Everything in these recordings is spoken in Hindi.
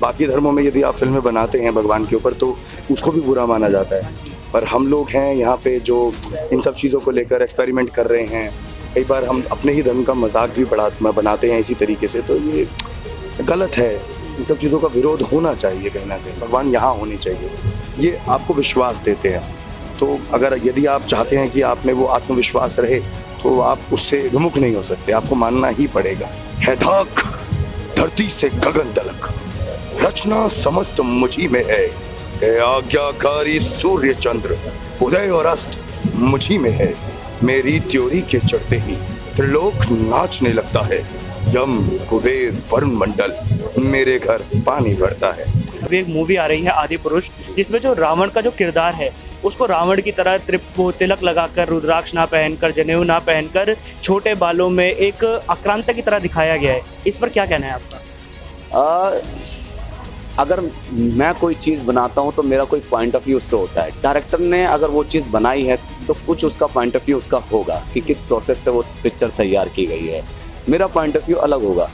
बाकी धर्मों में यदि आप फिल्में बनाते हैं भगवान के ऊपर तो उसको भी बुरा माना जाता है, पर हम लोग हैं यहाँ पे जो इन सब चीज़ों को लेकर एक्सपेरिमेंट कर रहे हैं। कई बार हम अपने ही धर्म का मजाक भी बनाते हैं इसी तरीके से, तो ये गलत है। इन सब चीज़ों का विरोध होना चाहिए, कहीं ना कहीं भगवान यहाँ होने चाहिए। ये आपको विश्वास देते हैं, तो अगर यदि आप चाहते हैं कि आप में वो आत्मविश्वास रहे तो आप उससे विमुख नहीं हो सकते, आपको मानना ही पड़ेगा। है धाक धरती से गगन तलक, रचना समस्त मुझी में है आज्ञाकारी सूर्य चंद्र, उदय और अस्त मुझी में है। मेरी त्योरी के चढ़ते ही त्रिलोक नाचने लगता है, यम कुबेर वरुण मंडल मेरे घर पानी भरता है। अभी एक मूवी आ रही है आदि पुरुष, जिसमें जो रावण का जो किरदार है उसको रावण की तरह तिलक लगाकर, रुद्राक्ष ना पहनकर, जनेऊ ना पहनकर, छोटे बालों में एक आक्रांता की तरह दिखाया गया है। इस पर क्या कहना है आपका? अगर मैं कोई चीज़ बनाता हूँ तो मेरा कोई पॉइंट ऑफ व्यू उस पर होता है। डायरेक्टर ने अगर वो चीज़ बनाई है तो कुछ उसका पॉइंट ऑफ व्यू उसका होगा कि किस प्रोसेस से वो पिक्चर तैयार की गई है। मेरा पॉइंट ऑफ व्यू अलग होगा।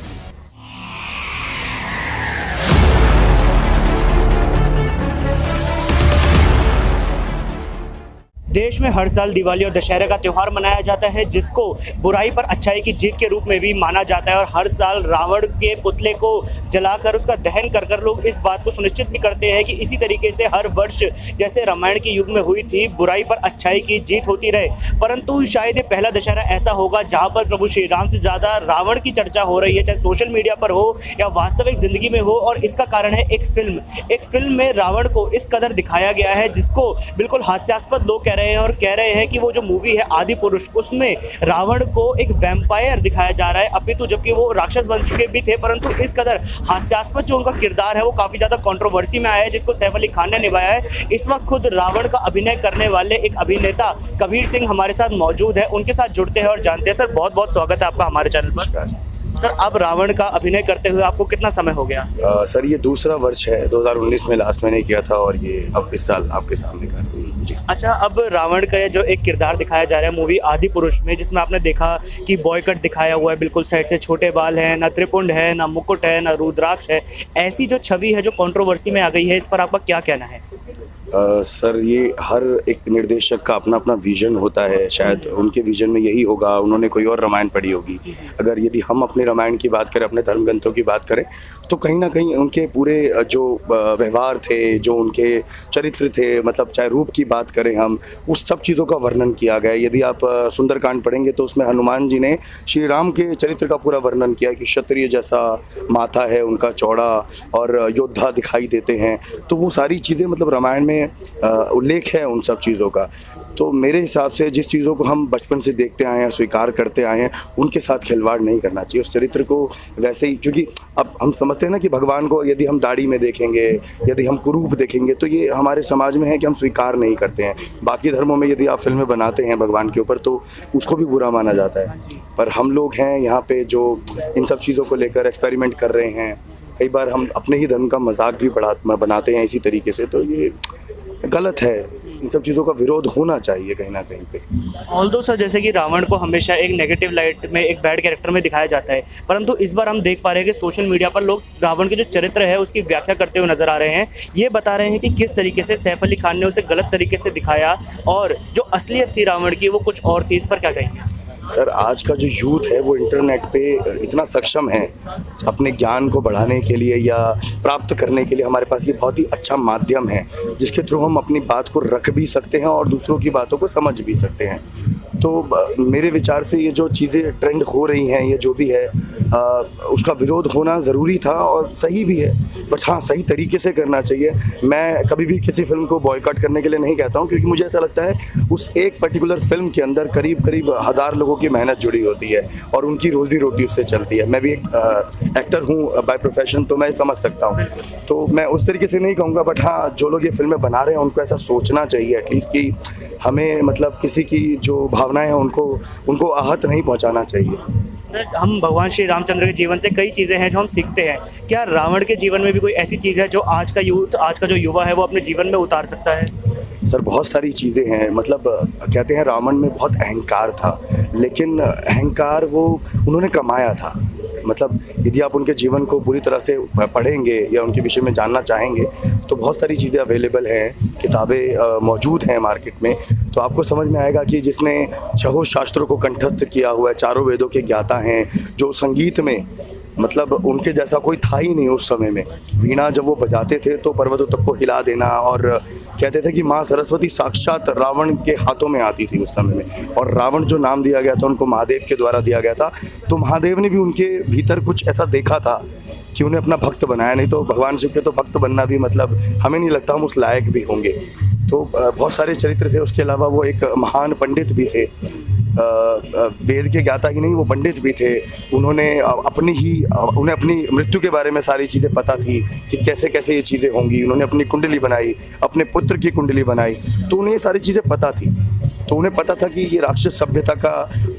देश में हर साल दिवाली और दशहरा का त्यौहार मनाया जाता है, जिसको बुराई पर अच्छाई की जीत के रूप में भी माना जाता है। और हर साल रावण के पुतले को जलाकर उसका दहन कर कर लोग इस बात को सुनिश्चित भी करते हैं कि इसी तरीके से हर वर्ष जैसे रामायण के युग में हुई थी, बुराई पर अच्छाई की जीत होती रहे। परंतु शायद ये पहला दशहरा ऐसा होगा जहाँ पर प्रभु श्री राम से ज़्यादा रावण की चर्चा हो रही है, चाहे सोशल मीडिया पर हो या वास्तविक ज़िंदगी में हो। और इसका कारण है एक फिल्म में रावण को इस कदर दिखाया गया है जिसको बिल्कुल हास्यास्पद लोग कह रहे हैं, और कह रहे हैं कि वो जो मूवी है आदि पुरुष, उसमें रावण को एक वैम्पायर दिखाया जा रहा है, अपितु जबकि वो राक्षस वंश के भी थे। परंतु इस कदर हास्यास्पद जो उनका किरदार है वो काफ़ी ज़्यादा कंट्रोवर्सी में आया है, जिसको सैफ अली खान ने निभाया है। इस वक्त खुद रावण का अभिनय करने वाले एक अभिनेता कबीर सिंह हमारे साथ मौजूद है, उनके साथ जुड़ते हैं और जानते हैं। सर, बहुत बहुत स्वागत है आपका हमारे चैनल पर। सर, अब रावण का अभिनय करते हुए आपको कितना समय हो गया? सर, ये दूसरा वर्ष है। 2019 में लास्ट मैंने किया था और ये अब इस साल आपके सामने कर रही हूँ जी। अच्छा, अब रावण का जो एक किरदार दिखाया जा रहा है मूवी आदि पुरुष में, जिसमें आपने देखा कि बॉय कट दिखाया हुआ है, बिल्कुल साइड से छोटे बाल हैं, ना त्रिपुंड है, ना मुकुट है, ना रुद्राक्ष है। ऐसी जो छवि है जो कंट्रोवर्सी में आ गई है, इस पर आपका क्या कहना है? सर, ये हर एक निर्देशक का अपना अपना विजन होता है। शायद उनके विजन में यही होगा, उन्होंने कोई और रामायण पढ़ी होगी। अगर यदि हम अपने रामायण की बात करें, अपने धर्म ग्रंथों की बात करें, तो कहीं ना कहीं उनके पूरे जो व्यवहार थे, जो उनके चरित्र थे, मतलब चाहे रूप की बात करें हम, उस सब चीज़ों का वर्णन किया गया है। यदि आप सुंदरकांड पढ़ेंगे तो उसमें हनुमान जी ने श्री राम के चरित्र का पूरा वर्णन किया है कि क्षत्रिय जैसा माथा है उनका चौड़ा, और योद्धा दिखाई देते हैं। तो वो सारी चीज़ें मतलब रामायण में उल्लेख है उन सब चीज़ों का। तो मेरे हिसाब से जिस चीज़ों को हम बचपन से देखते आए हैं, स्वीकार करते आए हैं, उनके साथ खिलवाड़ नहीं करना चाहिए। उस चरित्र को वैसे ही, क्योंकि अब हम समझते हैं ना कि भगवान को यदि हम दाढ़ी में देखेंगे, यदि हम कुरूप देखेंगे, तो ये हमारे समाज में है कि हम स्वीकार नहीं करते हैं। बाकी धर्मों में यदि आप फिल्में बनाते हैं भगवान के ऊपर तो उसको भी बुरा माना जाता है, पर हम लोग हैं यहाँ पे जो इन सब चीज़ों को लेकर एक्सपेरिमेंट कर रहे हैं। कई बार हम अपने ही धर्म का मजाक भी बनाते हैं इसी तरीके से, तो ये गलत है। इन सब चीज़ों का विरोध होना चाहिए कहीं ना कहीं पे। ऑल्दो सर, जैसे कि रावण को हमेशा एक नेगेटिव लाइट में, एक बैड कैरेक्टर में दिखाया जाता है, परंतु इस बार हम देख पा रहे हैं कि सोशल मीडिया पर लोग रावण के जो चरित्र है उसकी व्याख्या करते हुए नजर आ रहे हैं। ये बता रहे हैं कि किस तरीके से सैफ अली खान ने उसे गलत तरीके से दिखाया और जो असलियत थी रावण की वो कुछ और थी। इस पर क्या कहेंगे? सर, आज का जो यूथ है वो इंटरनेट पे इतना सक्षम है, अपने ज्ञान को बढ़ाने के लिए या प्राप्त करने के लिए हमारे पास ये बहुत ही अच्छा माध्यम है, जिसके थ्रू हम अपनी बात को रख भी सकते हैं और दूसरों की बातों को समझ भी सकते हैं। तो मेरे विचार से ये जो चीज़ें ट्रेंड हो रही हैं, ये जो भी है, उसका विरोध होना ज़रूरी था और सही भी है, बट हाँ, सही तरीके से करना चाहिए। मैं कभी भी किसी फिल्म को बॉयकॉट करने के लिए नहीं कहता हूँ, क्योंकि मुझे ऐसा लगता है उस एक पर्टिकुलर फिल्म के अंदर करीब करीब 1000 लोगों की मेहनत जुड़ी होती है और उनकी रोज़ी रोटी उससे चलती है। मैं भी एक एक्टर हूँ बाय प्रोफेशन, तो मैं समझ सकता हूँ। तो मैं उस तरीके से नहीं कहूँगा, बट हाँ, जो लोग ये फिल्में बना रहे हैं उनको ऐसा सोचना चाहिए एटलीस्ट कि हमें मतलब किसी की जो भावनाएं हैं उनको आहत नहीं पहुँचाना चाहिए। सर, हम भगवान श्री रामचंद्र के जीवन से कई चीज़ें हैं जो हम सीखते हैं। क्या रावण के जीवन में भी कोई ऐसी चीज़ है जो आज का यूथ, आज का जो युवा है वो अपने जीवन में उतार सकता है? सर, बहुत सारी चीज़ें हैं। मतलब कहते हैं रावण में बहुत अहंकार था, लेकिन अहंकार वो उन्होंने कमाया था। मतलब यदि आप उनके जीवन को पूरी तरह से पढ़ेंगे या उनके विषय में जानना चाहेंगे तो बहुत सारी चीज़ें अवेलेबल हैं, किताबें मौजूद हैं मार्केट में। तो आपको समझ में आएगा कि जिसने छहों शास्त्रों को कंठस्थ किया हुआ है, चारों वेदों के ज्ञाता हैं, जो संगीत में मतलब उनके जैसा कोई था ही नहीं उस समय में। वीणा जब वो बजाते थे तो पर्वतों तक को हिला देना, और कहते थे कि माँ सरस्वती साक्षात रावण के हाथों में आती थी उस समय में। और रावण जो नाम दिया गया था उनको महादेव के द्वारा दिया गया था, तो महादेव ने भी उनके भीतर कुछ ऐसा देखा था कि उन्हें अपना भक्त बनाया। नहीं तो भगवान शिव के तो भक्त बनना भी मतलब हमें नहीं लगता हम उस लायक भी होंगे। तो बहुत सारे चरित्र थे। उसके अलावा वो एक महान पंडित भी थे, वेद के ज्ञाता ही नहीं, वो पंडित भी थे। उन्हें अपनी मृत्यु के बारे में सारी चीज़ें पता थी कि कैसे कैसे ये चीज़ें होंगी। उन्होंने अपनी कुंडली बनाई, अपने पुत्र की कुंडली बनाई, तो उन्हें ये सारी चीज़ें पता थी। तो उन्हें पता था कि ये राक्षस सभ्यता का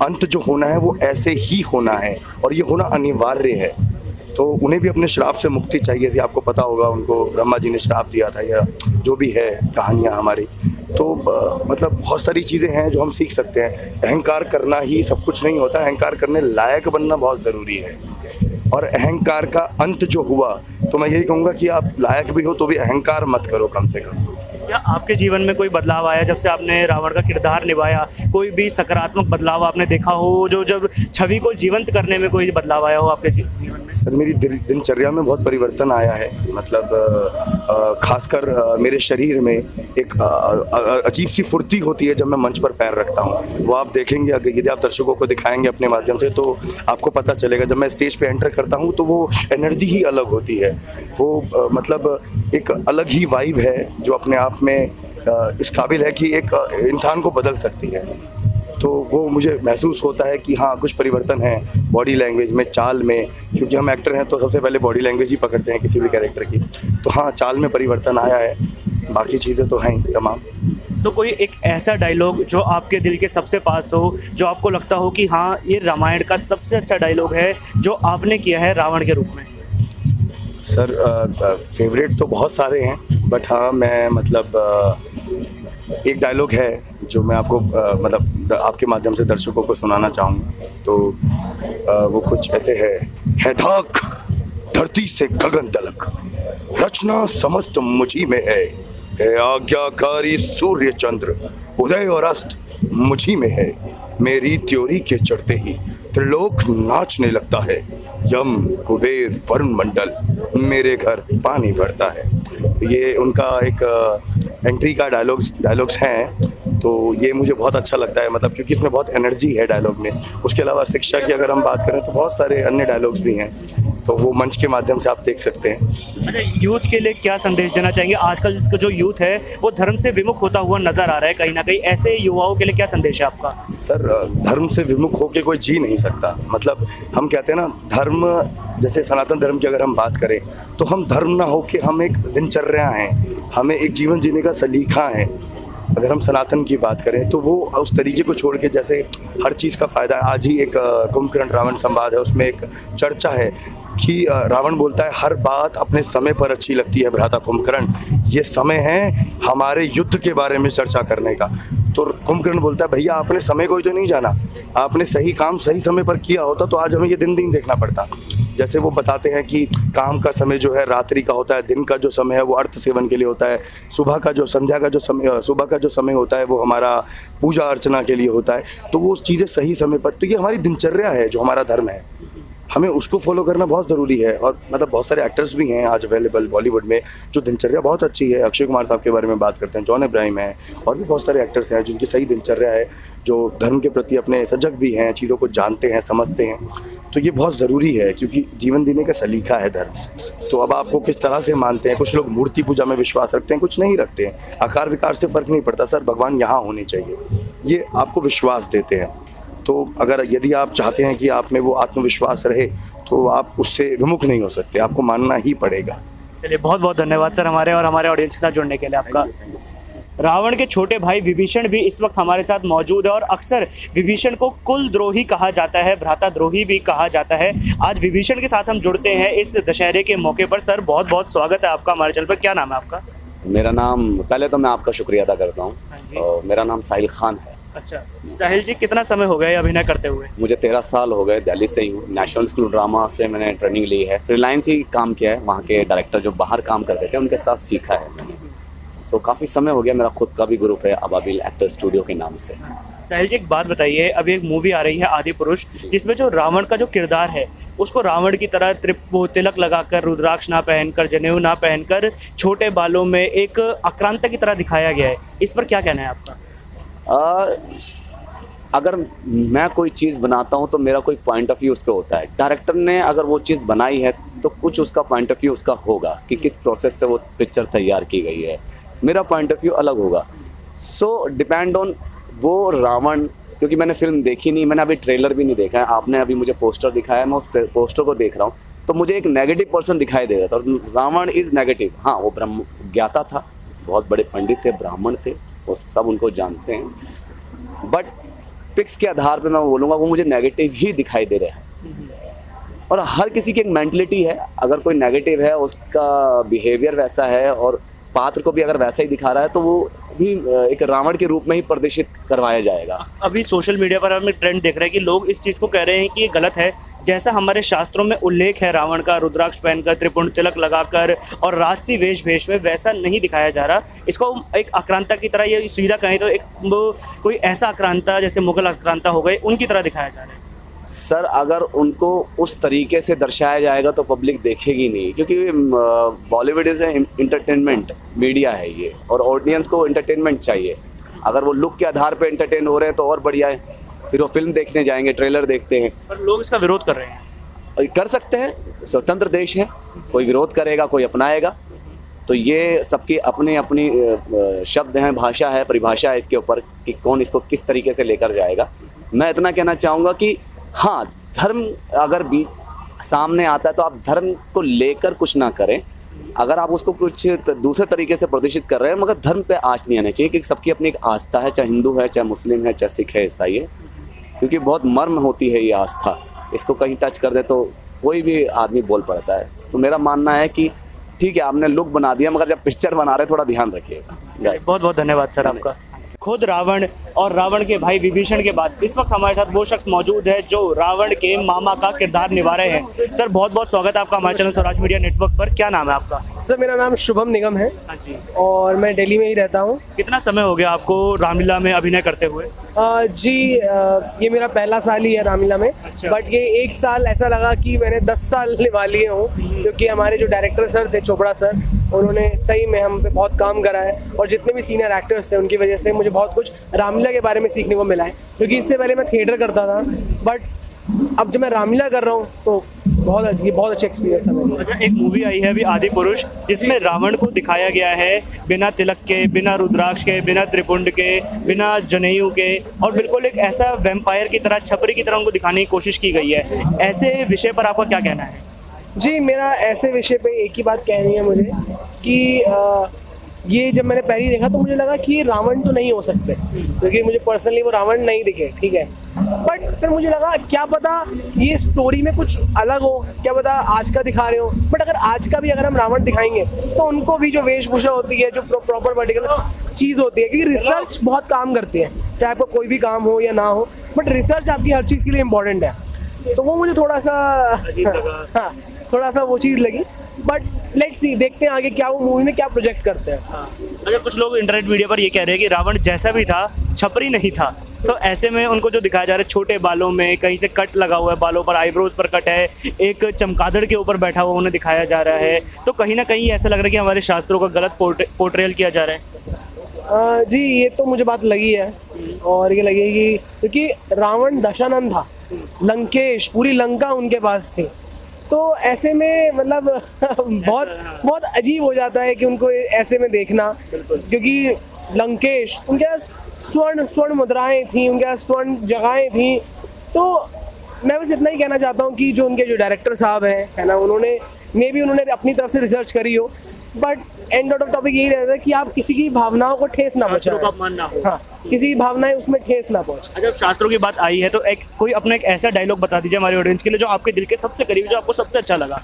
अंत जो होना है वो ऐसे ही होना है और ये होना अनिवार्य है। तो उन्हें भी अपने श्राप से मुक्ति चाहिए थी। आपको पता होगा उनको ब्रह्मा जी ने श्राप दिया था, या जो भी है कहानियाँ हमारी। तो मतलब बहुत सारी चीज़ें हैं जो हम सीख सकते हैं। अहंकार करना ही सब कुछ नहीं होता, अहंकार करने लायक बनना बहुत ज़रूरी है। और अहंकार का अंत जो हुआ, तो मैं यही कहूँगा कि आप लायक भी हो तो भी अहंकार मत करो कम से कम। क्या आपके जीवन में कोई बदलाव आया जब से आपने रावण का किरदार निभाया? कोई भी सकारात्मक बदलाव आपने देखा हो, जो जब छवि को जीवंत करने में कोई बदलाव आया हो आपके जीवन में? सर मेरी दिनचर्या में बहुत परिवर्तन आया है। मतलब खासकर मेरे शरीर में एक अजीब सी फुर्ती होती है जब मैं मंच पर पैर रखता हूँ। वो आप देखेंगे, यदि आप दर्शकों को दिखाएंगे अपने माध्यम से तो आपको पता चलेगा। जब मैं स्टेज पे एंटर करता हूँ तो वो एनर्जी ही अलग होती है। वो मतलब एक अलग ही वाइब है जो अपने आप में इस काबिल है कि एक इंसान को बदल सकती है। तो वो मुझे महसूस होता है कि हाँ कुछ परिवर्तन है बॉडी लैंग्वेज में, चाल में, क्योंकि हम एक्टर हैं तो सबसे पहले बॉडी लैंग्वेज ही पकड़ते हैं किसी भी कैरेक्टर की। तो हाँ चाल में परिवर्तन आया है, बाकी चीज़ें तो हैं ही तमाम। तो कोई एक ऐसा डायलॉग जो आपके दिल के सबसे पास हो, जो आपको लगता हो कि हाँ ये रामायण का सबसे अच्छा डायलॉग है जो आपने किया है रावण के रूप में? सर फेवरेट तो बहुत सारे हैं, बट हाँ मैं मतलब एक डायलॉग है जो मैं आपको मतलब आपके माध्यम से दर्शकों को सुनाना चाहूँगा। तो वो कुछ ऐसे है धाक धरती से गगन तलक, रचना समस्त मुझी में है आज्ञाकारी सूर्य चंद्र, उदय और अस्त मुझी में है। मेरी त्योरी के चढ़ते ही त्रिलोक नाचने लगता है, यम कुबेर वरुण मंडल मेरे घर पानी भरता है। तो ये उनका एक एंट्री का डायलॉग्स हैं। तो ये मुझे बहुत अच्छा लगता है, मतलब क्योंकि इसमें बहुत एनर्जी है डायलॉग में। उसके अलावा शिक्षा की अगर हम बात करें तो बहुत सारे अन्य डायलॉग्स भी हैं, तो वो मंच के माध्यम से आप देख सकते हैं। अच्छा, यूथ के लिए क्या संदेश देना चाहेंगे? आजकल का जो यूथ है वो धर्म से विमुख होता हुआ नजर आ रहा है कहीं ना कहीं, ऐसे युवाओं के लिए क्या संदेश है आपका? सर धर्म से विमुख होकर कोई जी नहीं सकता। मतलब हम कहते हैं ना, धर्म जैसे सनातन धर्म की अगर हम बात करें तो हम धर्म ना हो के हम एक दिनचर्या हैं, हमें एक जीवन जीने का सलीका है। अगर हम सनातन की बात करें तो वो उस तरीके को छोड़ के, जैसे हर चीज़ का फ़ायदा है। आज ही एक कुंभकर्ण रावण संवाद है, उसमें एक चर्चा है कि रावण बोलता है हर बात अपने समय पर अच्छी लगती है भ्राता कुंभकर्ण, ये समय है हमारे युद्ध के बारे में चर्चा करने का। तो कुंभकर्ण बोलता है भैया आपने समय को ही तो नहीं जाना, आपने सही काम सही समय पर किया होता तो आज हमें ये दिन देखना पड़ता। जैसे वो बताते हैं कि काम का समय जो है रात्रि का होता है, दिन का जो समय है वो अर्थ सेवन के लिए होता है, सुबह का जो समय होता है वो हमारा पूजा अर्चना के लिए होता है। तो वो चीज़ें सही समय पर, तो ये हमारी दिनचर्या है जो हमारा धर्म है, हमें उसको फॉलो करना बहुत ज़रूरी है। और मतलब बहुत सारे एक्टर्स भी हैं आज अवेलेबल बॉलीवुड में जो दिनचर्या बहुत अच्छी है। अक्षय कुमार साहब के बारे में बात करते हैं, जॉन इब्राहिम है, और भी बहुत सारे एक्टर्स हैं जिनकी सही दिनचर्या है, जो धर्म के प्रति अपने सजग भी हैं, चीज़ों को जानते हैं, समझते हैं। तो ये बहुत ज़रूरी है क्योंकि जीवन जीने का सलीका है धर्म। तो अब आपको किस तरह से मानते हैं, कुछ लोग मूर्ति पूजा में विश्वास रखते हैं, कुछ नहीं रखते हैं। आकार विकार से फ़र्क नहीं पड़ता सर, भगवान यहाँ होने चाहिए, ये आपको विश्वास देते हैं। तो अगर यदि आप चाहते हैं कि आप में वो आत्मविश्वास रहे तो आप उससे विमुख नहीं हो सकते, आपको मानना ही पड़ेगा। चलिए बहुत बहुत धन्यवाद सर हमारे और हमारे ऑडियंस के साथ जुड़ने के लिए आपका। रावण के छोटे भाई विभीषण भी इस वक्त हमारे साथ मौजूद है और अक्सर विभीषण को कुल द्रोही कहा जाता है, भ्राता द्रोही भी कहा जाता है। आज विभीषण के साथ हम जुड़ते हैं इस दशहरे के मौके पर। सर बहुत बहुत स्वागत है आपका हमारे चैनल पर। क्या नाम है आपका? मेरा नाम, पहले तो मैं आपका शुक्रिया अदा करता हूँ। मेरा नाम साहिल खान है। अच्छा, साहिल जी कितना समय हो गया ये अभिनय करते हुए? मुझे 13 साल हो गए, दिल्ली से ही हूँ। नेशनल स्कूल ड्रामा से मैंने ट्रेनिंग ली है, फ्रीलांस ही काम किया है। वहाँ के डायरेक्टर जो बाहर काम करते थे उनके साथ सीखा है मैंने। सो काफ़ी समय हो गया। मेरा खुद का भी ग्रुप है अबाबिल एक्टर स्टूडियो के नाम से। साहिल जी एक बात बताइए, अभी एक मूवी आ रही है आदि पुरुष, जिसमें जो रावण का जो किरदार है उसको रावण की तरह तिलक लगाकर, रुद्राक्ष ना पहनकर, जनेऊ ना पहनकर, छोटे बालों में एक आक्रांता की तरह दिखाया गया है। इस पर क्या कहना है आपका? अगर मैं कोई चीज़ बनाता हूँ तो मेरा कोई पॉइंट ऑफ व्यू उस पर होता है। डायरेक्टर ने अगर वो चीज़ बनाई है तो कुछ उसका पॉइंट ऑफ व्यू उसका होगा कि किस प्रोसेस से वो पिक्चर तैयार की गई है। मेरा पॉइंट ऑफ व्यू अलग होगा। सो डिपेंड ऑन वो रावण, क्योंकि मैंने फिल्म देखी नहीं, मैंने अभी ट्रेलर भी नहीं देखा है। आपने अभी मुझे पोस्टर दिखाया, मैं उस पोस्टर को देख रहा हूँ तो मुझे एक नेगेटिव पर्सन दिखाई दे रहा था। और रावण इज़ नेगेटिव। हाँ, वो ब्रह्म ज्ञाता था, बहुत बड़े पंडित थे, ब्राह्मण थे, वो सब उनको जानते हैं। बट पिक्स के आधार पे मैं बोलूँगा वो मुझे नेगेटिव ही दिखाई दे रहे हैं। और हर किसी की एक मेंटलिटी है। अगर कोई नेगेटिव है, उसका बिहेवियर वैसा है और पात्र को भी अगर वैसा ही दिखा रहा है तो वो भी एक रावण के रूप में ही प्रदर्शित करवाया जाएगा। अभी सोशल मीडिया पर हम एक ट्रेंड देख रहे हैं कि लोग इस चीज़ को कह रहे हैं कि ये गलत है। जैसा हमारे शास्त्रों में उल्लेख है रावण का, रुद्राक्ष पहनकर, त्रिपुंड तिलक लगाकर और राजसी वेश में, वैसा नहीं दिखाया जा रहा। इसको एक आक्रांता की तरह, ये सीधा कहें तो एक कोई ऐसा आक्रांता जैसे मुगल आक्रांता हो गए उनकी तरह दिखाया जा रहा है। सर, अगर उनको उस तरीके से दर्शाया जाएगा तो पब्लिक देखेगी नहीं, क्योंकि बॉलीवुड इज़ एंटरटेनमेंट मीडिया है ये, और ऑडियंस को एंटरटेनमेंट चाहिए। अगर वो लुक के आधार पे एंटरटेन हो रहे हैं तो और बढ़िया है, फिर वो फिल्म देखने जाएंगे, ट्रेलर देखते हैं। पर लोग इसका विरोध कर रहे हैं। और कर सकते हैं, स्वतंत्र देश है, कोई विरोध करेगा, कोई अपनाएगा। तो ये सबकी अपनी अपनी शब्द हैं, भाषा है, परिभाषा है इसके ऊपर कि कौन इसको किस तरीके से लेकर जाएगा। मैं इतना कहना चाहूँगा कि हाँ, धर्म अगर बीच सामने आता है तो आप धर्म को लेकर कुछ ना करें। अगर आप उसको कुछ दूसरे तरीके से प्रदर्शित कर रहे हैं, मगर धर्म पे आँच नहीं आनी चाहिए, क्योंकि सबकी अपनी एक आस्था है, चाहे हिंदू है, चाहे मुस्लिम है, चाहे सिख है, ईसाई है। क्योंकि बहुत मर्म होती है ये आस्था, इसको कहीं टच कर दे तो कोई भी आदमी बोल पड़ता है। तो मेरा मानना है कि ठीक है, आपने लुक बना दिया, मगर जब पिक्चर बना रहे थोड़ा ध्यान रखिएगा। बहुत बहुत धन्यवाद सर आपका। खुद रावण और रावण के भाई विभीषण के बाद इस वक्त हमारे साथ वो शख्स मौजूद है जो रावण के मामा का किरदार निभा रहे हैं। सर बहुत बहुत स्वागत है आपका हमारे चैनल स्वराज मीडिया नेटवर्क पर। क्या नाम है आपका? सर मेरा नाम शुभम निगम है। हाँ जी। और मैं दिल्ली में ही रहता हूँ। कितना समय हो गया आपको रामलीला में अभिनय करते हुए? ये मेरा पहला साल ही है रामलीला में। अच्छा। बट ये एक साल ऐसा लगा कि मैंने 10 साल निभा लिए हूँ, क्योंकि हमारे जो डायरेक्टर सर थे, चोपड़ा सर, उन्होंने सही में हम पे बहुत काम करा है। और जितने भी सीनियर एक्टर्स थे उनकी वजह से मुझे बहुत कुछ रामलीला के बारे में सीखने को मिला है, क्योंकि इससे पहले मैं थिएटर करता था। बट अब जब मैं रामलीला कर रहा हूँ तो ये बहुत अच्छा एक्सपीरियंस है मेरा। अच्छा, एक मूवी आई है अभी आदि पुरुष, जिसमें रावण को दिखाया गया है बिना तिलक के, बिना रुद्राक्ष के, बिना त्रिपुंड के, बिना जनेऊ के, और बिल्कुल एक ऐसा वैम्पायर की तरह, छपरी की तरह उनको दिखाने की कोशिश की गई है। ऐसे विषय पर आपका क्या कहना है? जी, मेरा ऐसे विषय पे एक ही बात कहनी है मुझे कि ये जब मैंने पहले देखा तो मुझे लगा कि ये रावण तो नहीं हो सकते, क्योंकि मुझे पर्सनली वो रावण नहीं दिखे, ठीक है। बट फिर मुझे लगा क्या पता ये स्टोरी में कुछ अलग हो, क्या पता आज का दिखा रहे हो। बट अगर आज का भी अगर हम रावण दिखाएंगे तो उनको भी जो वेशभूषा होती है, जो प्रॉपर पर्टिकुलर चीज़ होती है, क्योंकि रिसर्च बहुत काम करती है, चाहे आपको कोई भी काम हो या ना हो, बट रिसर्च आपकी हर चीज़ के लिए इम्पोर्टेंट है। तो वो मुझे थोड़ा सा हाँ, थोड़ा सा वो चीज़ लगी। बट लेट्स सी, देखते हैं आगे क्या वो मूवी में क्या प्रोजेक्ट करते हैं। अच्छा, कुछ लोग इंटरनेट मीडिया पर ये कह रहे हैं कि रावण जैसा भी था, छपरी नहीं था। तो ऐसे में उनको जो दिखाया जा रहा है, छोटे बालों में कहीं से कट लगा हुआ है, बालों पर आईब्रोज पर कट है, एक चमगादड़ के ऊपर बैठा हुआ उन्हें दिखाया जा रहा है। तो कहीं ना कहीं ऐसा लग रहा है कि हमारे शास्त्रों का गलत पोर्ट्रेयल किया जा रहा है। जी, ये तो मुझे बात लगी है, और ये लगेगी क्योंकि रावण दशानन था, लंकेश, पूरी लंका उनके पास थी। तो ऐसे में मतलब बहुत अजीब हो जाता है कि उनको ऐसे में देखना, क्योंकि लंकेश, उनके पास स्वर्ण मुद्राएं थी, उनके पास स्वर्ण जगहें थी। तो मैं बस इतना ही कहना चाहता हूँ कि जो उनके जो डायरेक्टर साहब हैं, है ना, उन्होंने अपनी तरफ से रिसर्च करी हो, but and out of topic यही रहता है कि आप किसी की भावनाओं को ठेस ना पहुंचाएं। हाँ, किसी की भावनाएं उसमें ठेस ना पहुंचे। अच्छा, शास्त्रों की बात आई है तो कोई अपना एक ऐसा डायलॉग बता दीजिए हमारे ऑडियंस के लिए जो आपके दिल के सबसे करीब, जो आपको सबसे अच्छा लगा।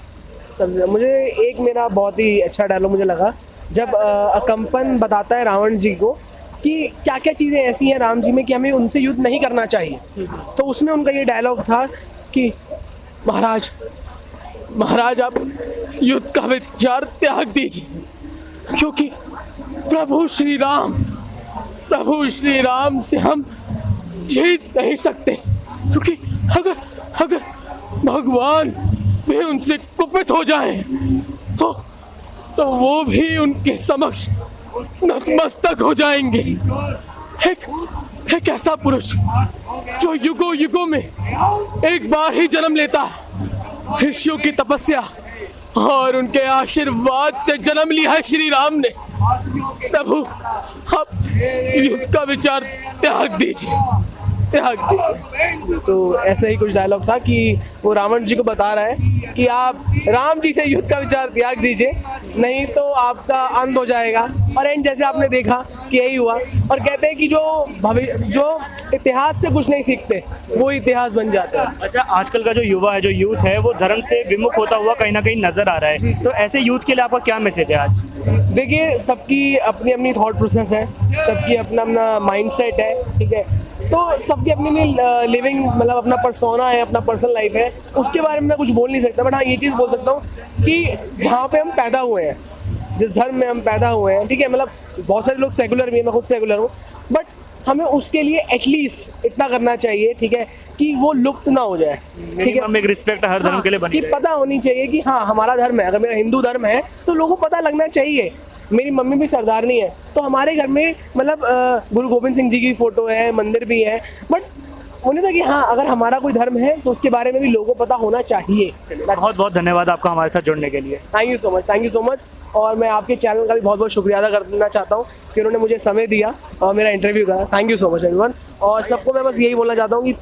मुझे एक मेरा बहुत ही अच्छा डायलॉग मुझे लगा, जब कंपन बताता है रावण जी को कि क्या क्या चीज़ें ऐसी हैं राम जी में कि हमें उनसे युद्ध नहीं करना चाहिए। तो उसमें उनका ये डायलॉग था कि महाराज महाराज आप युद्ध का विचार त्याग दीजिए, क्योंकि प्रभु श्री राम से हम जीत नहीं सकते, क्योंकि अगर भगवान भी उनसे कुपित हो जाए तो वो भी उनके समक्ष नतमस्तक हो जाएंगे। एक ऐसा पुरुष जो युगों युगों में एक बार ही जन्म लेता है, ऋषियों की तपस्या और उनके आशीर्वाद से जन्म लिया है श्री राम ने। प्रभु आप युद्ध का विचार त्याग दीजिए। तो ऐसा ही कुछ डायलॉग था कि वो रावण जी को बता रहा है कि आप राम जी से युद्ध का विचार त्याग दीजिए, नहीं तो आपका अंत हो जाएगा। और एंड जैसे आपने देखा कि यही हुआ। और कहते हैं कि जो इतिहास से कुछ नहीं सीखते वो इतिहास बन जाता है। अच्छा, आजकल का जो युवा है, जो यूथ है, वो धर्म से विमुख होता हुआ कहीं ना कहीं नजर आ रहा है, तो ऐसे यूथ के लिए आपका क्या मैसेज है आज? देखिए, सबकी अपनी अपनी थॉट प्रोसेस है, सबकी अपना अपना माइंडसेट है, ठीक है। तो सबकी अपनी अपनी लिविंग मतलब अपना पर्सोना है, अपना पर्सनल लाइफ है, उसके बारे में मैं कुछ बोल नहीं सकता। बट हाँ, ये चीज़ बोल सकता हूँ कि जहाँ पे हम पैदा हुए हैं, जिस धर्म में हम पैदा हुए हैं, ठीक है, मतलब बहुत सारे लोग सेकुलर भी हैं, मैं खुद सेकुलर हूँ, बट हमें उसके लिए एटलीस्ट इतना करना चाहिए, ठीक है, कि वो लुप्त ना हो जाए, ठीक है। एक रिस्पेक्ट हर धर्म के लिए बनी कि पता होनी चाहिए कि हाँ हमारा धर्म है। अगर मेरा हिंदू धर्म है तो लोगों को पता लगना चाहिए। मेरी मम्मी भी सरदारनी है, तो हमारे घर में मतलब गुरु गोविंद सिंह जी की फोटो है, मंदिर भी है, बट उन्हें था कि हाँ अगर हमारा कोई धर्म है तो उसके बारे में भी लोगों को पता होना चाहिए। बहुत बहुत धन्यवाद आपका हमारे साथ जुड़ने के लिए। Thank you so much. और मैं आपके चैनल का भी बहुत बहुत शुक्रिया अदा करना चाहता हूँ कि उन्होंने मुझे समय दिया और मेरा इंटरव्यू करा। Thank you so much everyone. और सबको मैं बस यही बोलना चाहता हूँ कि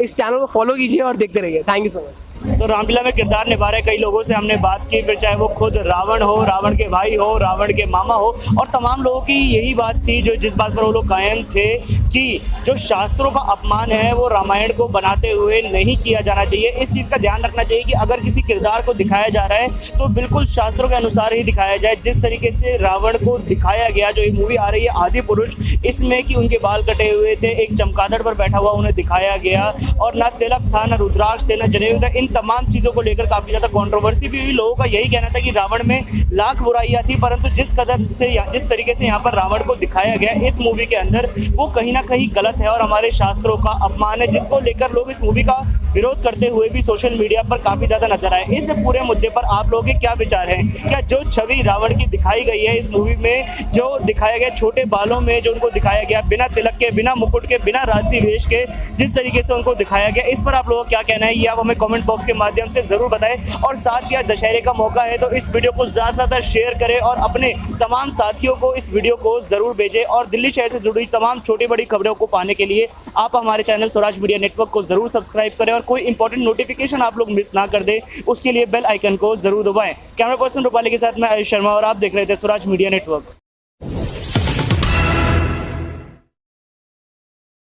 इस चैनल को फॉलो कीजिए और देखते रहिए। Thank you so much. तो रामलीला में किरदार निभा रहे कई लोगों से हमने बात की, फिर चाहे वो खुद रावण हो, रावण के भाई हो, रावण के मामा हो, और तमाम लोगों की यही बात थी जो जिस बात पर वो लोग कायम थे कि जो शास्त्रों का अपमान है वो रामायण को बनाते हुए नहीं किया जाना चाहिए। इस चीज़ का ध्यान रखना चाहिए कि अगर किसी किरदार को दिखाया जा रहा है तो बिल्कुल शास्त्रों के अनुसार ही दिखाया जाए। जिस तरीके से रावण को दिखाया गया, जो ये मूवी आ रही है आदि पुरुष, इसमें कि उनके बाल कटे हुए थे, एक चमगादड़ पर बैठा हुआ उन्हें दिखाया गया, और ना तिलक था, ना रुद्राक्ष थे, ना जनेऊ था। इन तमाम चीज़ों को लेकर काफ़ी ज़्यादा कंट्रोवर्सी भी हुई। लोगों का यही कहना था कि रावण में लाख बुराइयां थी, परंतु जिस तरीके से यहाँ पर रावण को दिखाया गया इस मूवी के अंदर, वो कहीं ना कहीं गलत है और हमारे शास्त्रों का अपमान है, जिसको लेकर लोग इस मूवी का विरोध करते हुए भी सोशल मीडिया पर काफ़ी ज़्यादा नजर आए। इस पूरे मुद्दे पर आप लोगों के क्या विचार हैं? क्या जो छवि रावण की दिखाई गई है इस मूवी में, जो दिखाया गया छोटे बालों में जो उनको दिखाया गया, बिना तिलक के, बिना मुकुट के, बिना राजसी वेश के जिस तरीके से उनको दिखाया गया, इस पर आप लोगों को क्या कहना है ये आप हमें कमेंट बॉक्स के माध्यम से ज़रूर बताएं। और साथ ही दशहरे का मौका है तो इस वीडियो को ज़्यादा से ज़्यादा शेयर करें और अपने तमाम साथियों को इस वीडियो को ज़रूर भेजें। और दिल्ली शहर से जुड़ी तमाम छोटी बड़ी खबरों को पाने के लिए आप हमारे चैनल स्वराज मीडिया नेटवर्क को ज़रूर सब्सक्राइब करें और कोई इंपॉर्टेंट नोटिफिकेशन आप लोग मिस ना कर दें, उसके लिए बेल आइकन को ज़रूर दबाएं। कैमरा पर्सन रूपाली के साथ मैं आयुष शर्मा और आप देख रहे थे स्वराज मीडिया नेटवर्क।